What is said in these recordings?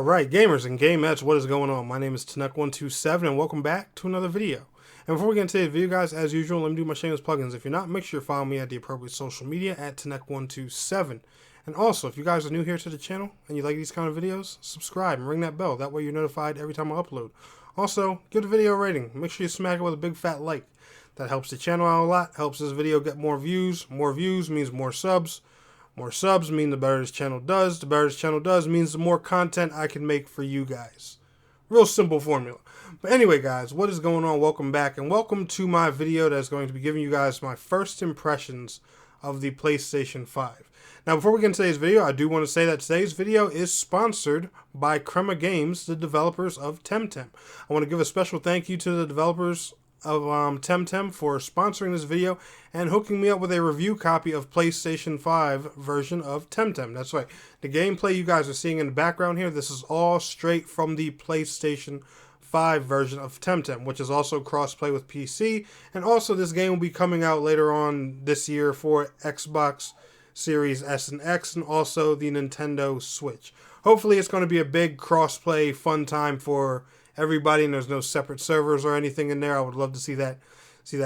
Alright, gamers and gamettes, what is going on? My name is Tanuck127 and welcome back to another video. And before we get into today's video, guys, as usual, let me do my shameless plugins. If you're not, make sure you follow me at the appropriate social media at Tanuck127. And also, if you guys are new here to the channel and you like these kind of videos, subscribe and ring that bell. That way you're notified every time I upload. Also, give the video a rating. Make sure you smack it with a big fat like. That helps the channel out a lot, helps this video get more views. More views means more subs. More subs mean the better this channel does. The better this channel does means the more content I can make for you guys. Real simple formula. But anyway, guys, what is going on? Welcome back, and welcome to my video that's going to be giving you guys my first impressions of the PlayStation 5. Now, before we get into today's video, I do want to say that today's video is sponsored by Crema Games, the developers of TemTem. I want to give a special thank you to the developers of TemTem for sponsoring this video and hooking me up with a review copy of PlayStation 5 version of TemTem. That's right. The gameplay you guys are seeing in the background here, this is all straight from the PlayStation 5 version of TemTem, which is also cross-play with PC. And also this game will be coming out later on this year for Xbox Series S and X and also the Nintendo Switch. Hopefully it's going to be a big cross-play fun time for everybody, and there's no separate servers or anything in there. I would love to see that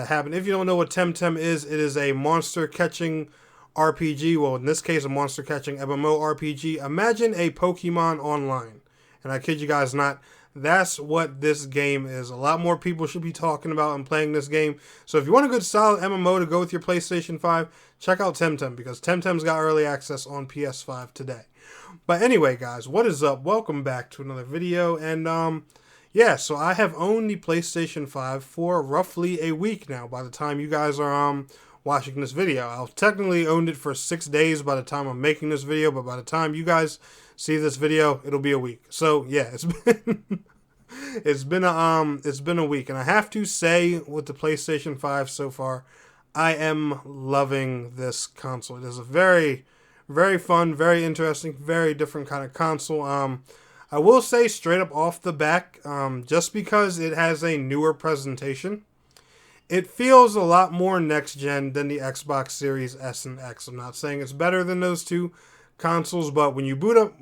happen. If you don't know what TemTem is, it is a monster catching RPG. Well, in this case, a monster catching MMORPG. Imagine a Pokemon online. And I kid you guys not, that's what this game is. A lot more people should be talking about and playing this game. So if you want a good solid MMO to go with your PlayStation 5, check out TemTem, because TemTem's got early access on PS5 today. But anyway, guys, what is up? Welcome back to another video. And yeah, so I have owned the PlayStation 5 for roughly a week now by the time you guys are watching this video. I've technically owned it for 6 days by the time I'm making this video, but by the time you guys see this video, it'll be a week. So yeah, it's been a week, and I have to say, with the PlayStation 5 so far, I am loving this console. It is a very, very fun, very interesting, very different kind of console. I will say straight up off the back, just because it has a newer presentation, it feels a lot more next-gen than the Xbox Series S and X. I'm not saying it's better than those two consoles, but when you boot up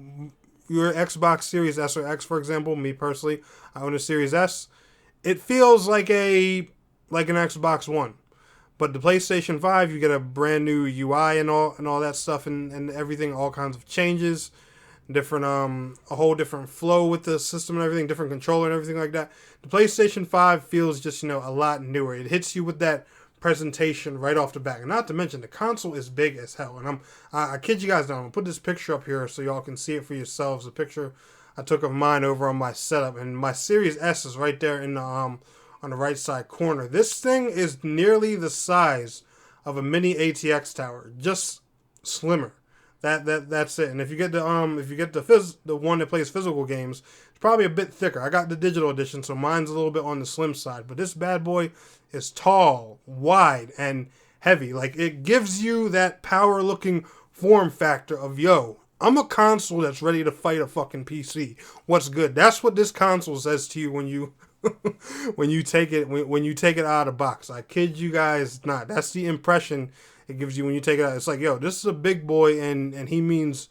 your Xbox Series S or X, for example, me personally, I own a Series S, it feels like an Xbox One. But the PlayStation 5, you get a brand new UI and all that stuff and everything, all kinds of changes. Different a whole different flow with the system and everything, different controller and everything like that. The PlayStation 5 feels just, a lot newer. It hits you with that presentation right off the bat. And not to mention, the console is big as hell. And I kid you guys not, I'm gonna put this picture up here so y'all can see it for yourselves. A picture I took of mine over on my setup, and my Series S is right there in the on the right side corner. This thing is nearly the size of a mini ATX tower, just slimmer. That's it. And if you get the one that plays physical games, it's probably a bit thicker. I got the digital edition, so mine's a little bit on the slim side. But this bad boy is tall, wide, and heavy. Like, it gives you that power-looking form factor of, yo, I'm a console that's ready to fight a fucking PC. What's good? That's what this console says to you when you when you take it out of the box. I kid you guys not. That's the impression it gives you when you take it out. It's like, yo, this is a big boy, and he means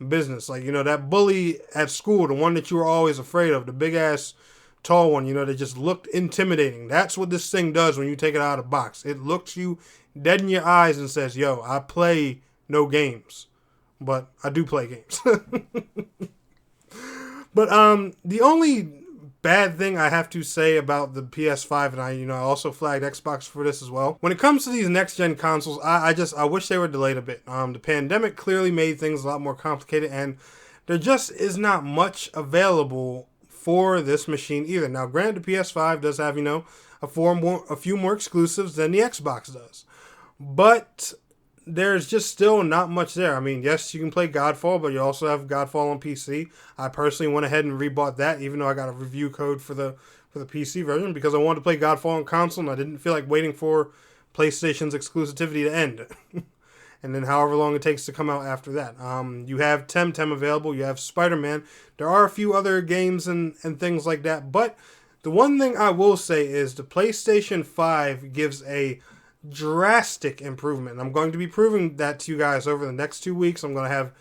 business. Like, that bully at school, the one that you were always afraid of, the big-ass, tall one, that just looked intimidating. That's what this thing does when you take it out of the box. It looks you dead in your eyes and says, yo, I play no games. But I do play games. But the only bad thing I have to say about the PS5, and I also flagged Xbox for this as well. When it comes to these next-gen consoles, I wish they were delayed a bit. The pandemic clearly made things a lot more complicated, and there just is not much available for this machine either. Now, granted, the PS5 does have, a few more exclusives than the Xbox does. But there's just still not much there. I mean, yes, you can play Godfall, but you also have Godfall on PC. I personally went ahead and rebought that, even though I got a review code for the PC version, because I wanted to play Godfall on console, and I didn't feel like waiting for PlayStation's exclusivity to end. And then however long it takes to come out after that. You have TemTem available. You have Spider-Man. There are a few other games and things like that. But the one thing I will say is the PlayStation 5 gives a drastic improvement. I'm going to be proving that to you guys over the next 2 weeks. I'm going to have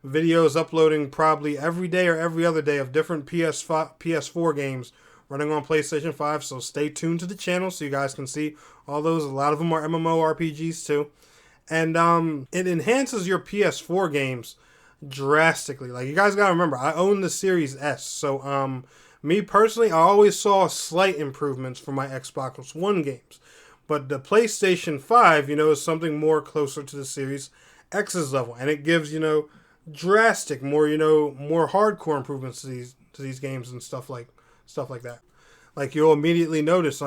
videos uploading probably every day or every other day of different PS5, PS4 games running on PlayStation 5. So stay tuned to the channel so you guys can see all those. A lot of them are MMORPGs too. And it enhances your PS4 games drastically. Like, you guys gotta remember, I own the Series S. So me personally, I always saw slight improvements for my Xbox One games. But the PlayStation 5, is something more closer to the Series X's level. And it gives, drastic, more hardcore improvements to these games and stuff like that. Like, you'll immediately notice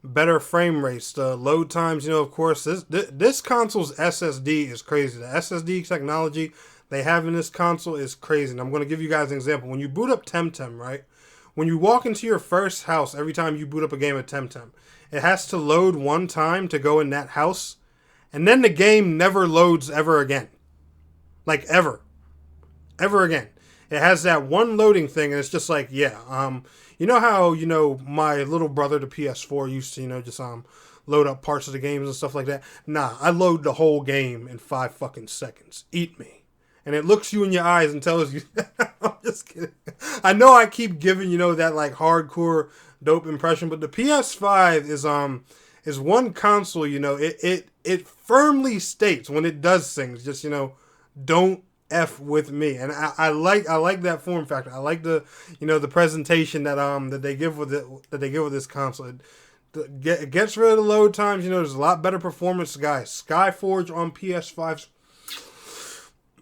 better frame rates, the load times. Of course, this console's SSD is crazy. The SSD technology they have in this console is crazy. And I'm going to give you guys an example. When you boot up TemTem, right? When you walk into your first house, every time you boot up a game of TemTem, it has to load one time to go in that house, and then the game never loads ever again. Like, ever again. It has that one loading thing, and it's just like, yeah. You know how, my little brother, the PS4, used to, just load up parts of the games and stuff like that? Nah, I load the whole game in 5 fucking seconds. Eat me. And it looks you in your eyes and tells you, I'm just kidding. I know I keep giving, that like hardcore dope impression, but the PS5 is one console, it firmly states when it does things, just, don't F with me. And I like that form factor. I like the, the presentation that they give with this console. It gets rid of the load times, there's a lot better performance, guys. Skyforge on PS5's.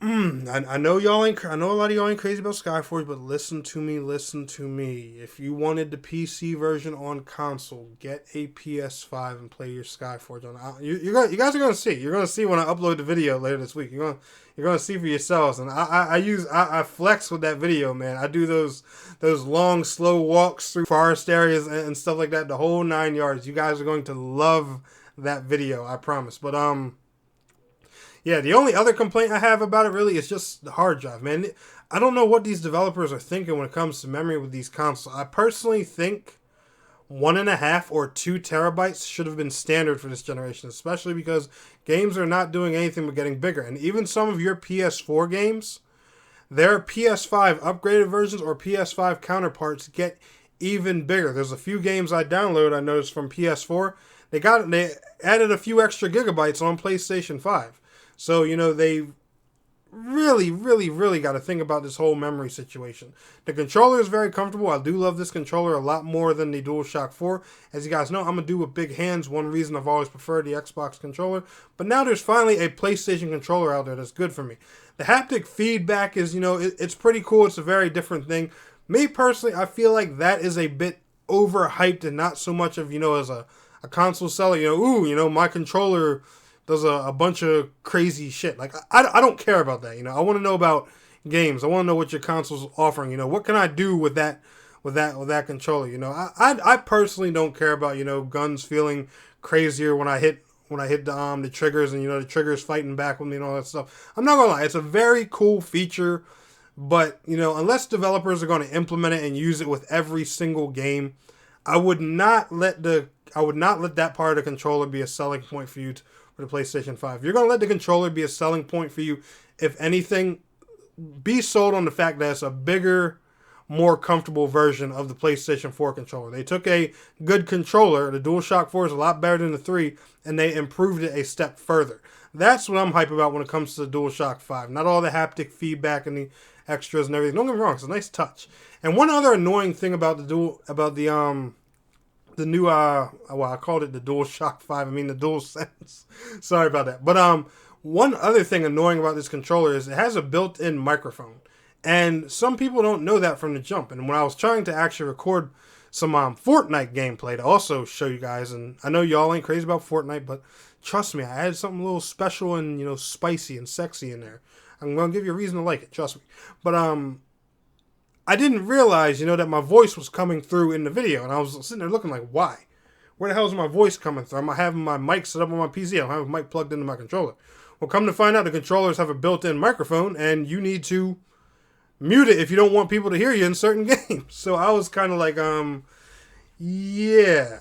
I know y'all ain't. I know a lot of y'all ain't crazy about Skyforge, but listen to me. If you wanted the PC version on console, get a PS5 and play your Skyforge on. You guys are gonna see. You're gonna see when I upload the video later this week. You're gonna see for yourselves. And I flex with that video, man. I do those long, slow walks through forest areas and stuff like that. The whole 9 yards. You guys are going to love that video. I promise. But yeah, the only other complaint I have about it really is just the hard drive, man. I don't know what these developers are thinking when it comes to memory with these consoles. I personally think 1.5 or 2 terabytes should have been standard for this generation, especially because games are not doing anything but getting bigger. And even some of your PS4 games, their PS5 upgraded versions or PS5 counterparts get even bigger. There's a few games I downloaded, I noticed, from PS4. They added a few extra gigabytes on PlayStation 5. So, they really got to think about this whole memory situation. The controller is very comfortable. I do love this controller a lot more than the DualShock 4. As you guys know, I'm a dude with big hands. One reason I've always preferred the Xbox controller. But now there's finally a PlayStation controller out there that's good for me. The haptic feedback is, it's pretty cool. It's a very different thing. Me personally, I feel like that is a bit overhyped and not so much of, as a console seller, my controller does a bunch of crazy shit. Like, I don't care about that, I want to know about games. I want to know what your console's offering, what can I do with that controller, I personally don't care about, guns feeling crazier when I hit the triggers and, the triggers fighting back with me and all that stuff. I'm not gonna lie, it's a very cool feature, but, unless developers are going to implement it and use it with every single game, I would not let that part of the controller be a selling point for you for the PlayStation 5. You're going to let the controller be a selling point for you. If anything, be sold on the fact that it's a bigger, more comfortable version of the PlayStation 4 controller. They took a good controller, the DualShock 4 is a lot better than the 3, and they improved it a step further. That's what I'm hype about when it comes to the DualShock 5. Not all the haptic feedback and the extras and everything. Don't get me wrong, it's a nice touch. And one other annoying thing about the new, I called it the DualShock 5. I mean the DualSense. Sorry about that. But one other thing annoying about this controller is it has a built-in microphone. And some people don't know that from the jump. And when I was trying to actually record some Fortnite gameplay to also show you guys, and I know y'all ain't crazy about Fortnite, but trust me, I added something a little special and, spicy and sexy in there. I'm going to give you a reason to like it, trust me. But I didn't realize, that my voice was coming through in the video. And I was sitting there looking like, why? Where the hell is my voice coming through? I'm having my mic set up on my PC. I don't have a mic plugged into my controller. Well, come to find out, the controllers have a built-in microphone, and you need to mute it if you don't want people to hear you in certain games. So I was kind of like, yeah,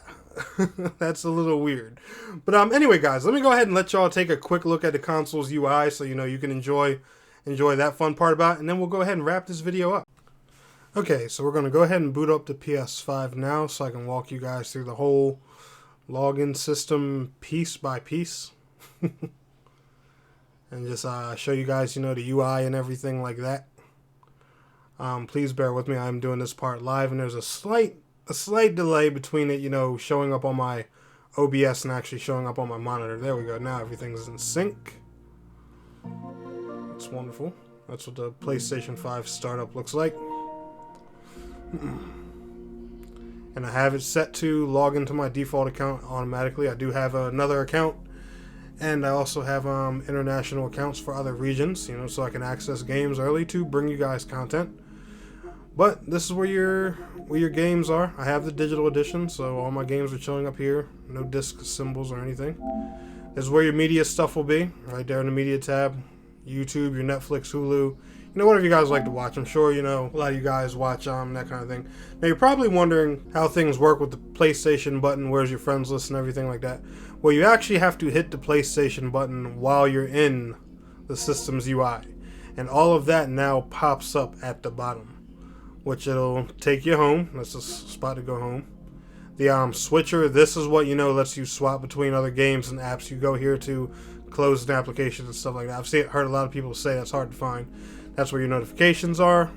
that's a little weird. But anyway, guys, let me go ahead and let y'all take a quick look at the console's UI so, you can enjoy enjoy that fun part about it, and then we'll go ahead and wrap this video up. Okay, so we're going to go ahead and boot up the PS5 now so I can walk you guys through the whole login system piece by piece. And just show you guys, the UI and everything like that. Please bear with me. I'm doing this part live, and there's a slight delay between it, showing up on my OBS and actually showing up on my monitor. There we go. Now everything's in sync. That's wonderful. That's what the PlayStation 5 startup looks like. And I have it set to log into my default account automatically. I do have another account, and I also have international accounts for other regions, so I can access games early to bring you guys content. But this is where your games are. I have the digital edition, so all my games are showing up here. No disc symbols or anything. This is where your media stuff will be, right there in the media tab. YouTube, your Netflix, Hulu, whatever you guys like to watch. I'm sure, a lot of you guys watch that kind of thing. Now, you're probably wondering how things work with the PlayStation button, where's your friends list and everything like that. Well, you actually have to hit the PlayStation button while you're in the system's UI. And all of that now pops up at the bottom, which it'll take you home. That's a spot to go home. The switcher, this is what, lets you swap between other games and apps. You go here to close an application and stuff like that. I've heard a lot of people say that's hard to find. That's where your notifications are.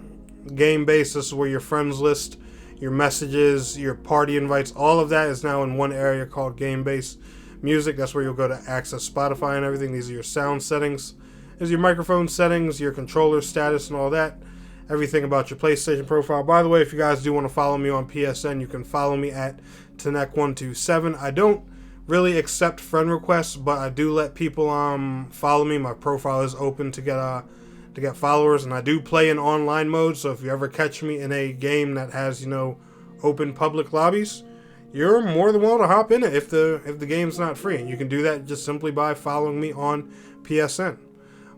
Game base, this is where your friends list, your messages, your party invites, all of that is now in one area called game base. Music, that's where you'll go to access Spotify and everything. These are your sound settings. There's your microphone settings, your controller status and all that. Everything about your PlayStation profile. By the way, if you guys do want to follow me on PSN, you can follow me at Tenek127. I don't really accept friend requests, but I do let people follow me. My profile is open to get followers, and I do play in online mode. So if you ever catch me in a game that has open public lobbies, you're more than welcome to hop in it if the game's not free. And you can do that just simply by following me on PSN.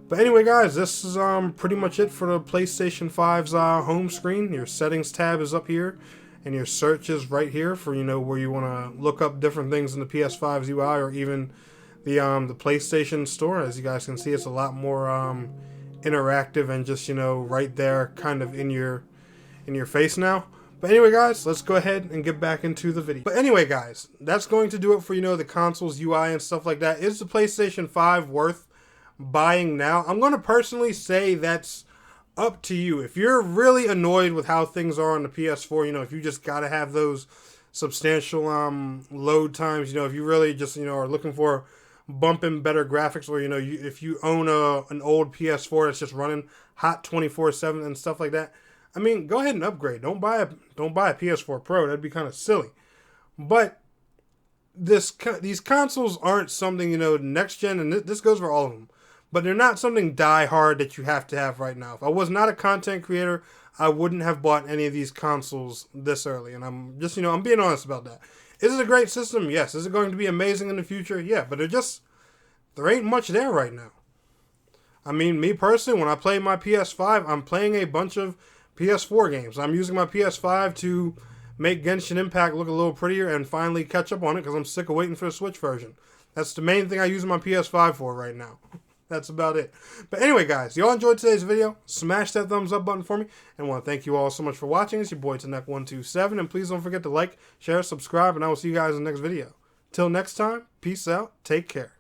But anyway, guys, this is pretty much it for the PlayStation 5's home screen. Your settings tab is up here, and your search is right here for where you want to look up different things in the PS5's UI, or even the PlayStation Store. As you guys can see, it's a lot more interactive and just right there, kind of in your face now. But anyway, guys, let's go ahead and get back into the video. But anyway, guys, that's going to do it for the console's UI and stuff like that. Is the PlayStation 5 worth buying now? I'm going to personally say that's up to you. If you're really annoyed with how things are on the PS4, if you just got to have those substantial load times, if you really just are looking for bumping better graphics, or if you own an old PS4 that's just running hot 24/7 and stuff like that, I mean, go ahead and upgrade. Don't buy a PS4 Pro. That'd be kind of silly. But these consoles aren't something next gen, and this goes for all of them. But they're not something die hard that you have to have right now. If I was not a content creator, I wouldn't have bought any of these consoles this early. And I'm just, I'm being honest about that. Is it a great system? Yes. Is it going to be amazing in the future? Yeah. But there ain't much there right now. I mean, me personally, when I play my PS5, I'm playing a bunch of PS4 games. I'm using my PS5 to make Genshin Impact look a little prettier and finally catch up on it because I'm sick of waiting for the Switch version. That's the main thing I use my PS5 for right now. That's about it. But anyway, guys, y'all enjoyed today's video. Smash that thumbs up button for me. And I want to thank you all so much for watching. It's your boy Tenek127. And please don't forget to like, share, subscribe, and I will see you guys in the next video. Till next time, peace out. Take care.